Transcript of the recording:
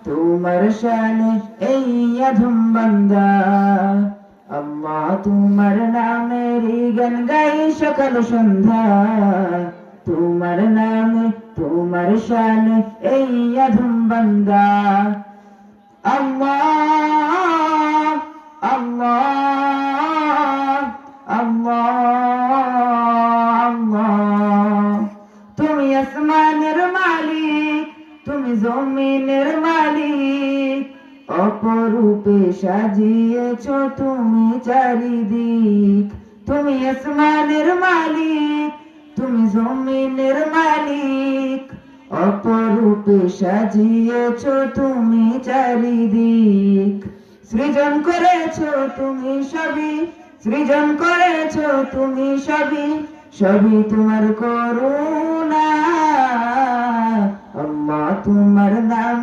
তোমার শানে এই অধম বান্দা। আল্লাহ তোমার নামেরই গান গাই সকাল সন্ধ্যা। তোমার নামে তোমার শানে এই অধম বান্দা। আল্লাহ আল্লাহ আল্লাহ আল্লাহ। তুমি আসমানের মালিক, তুমি জমিনের মালিক, অপরূপে সাজিয়েছ তুমি চারিদিক। তুমি আসমানের মালিক, তুমি জমিনের মালিক, অপরূপে সাজিয়েছ তুমি চারিদিক। সৃজন করেছ তুমি সবই, সৃজন করেছ তুমি সবই, সবই তোমার করুণা। আল্লাহ তোমার নাম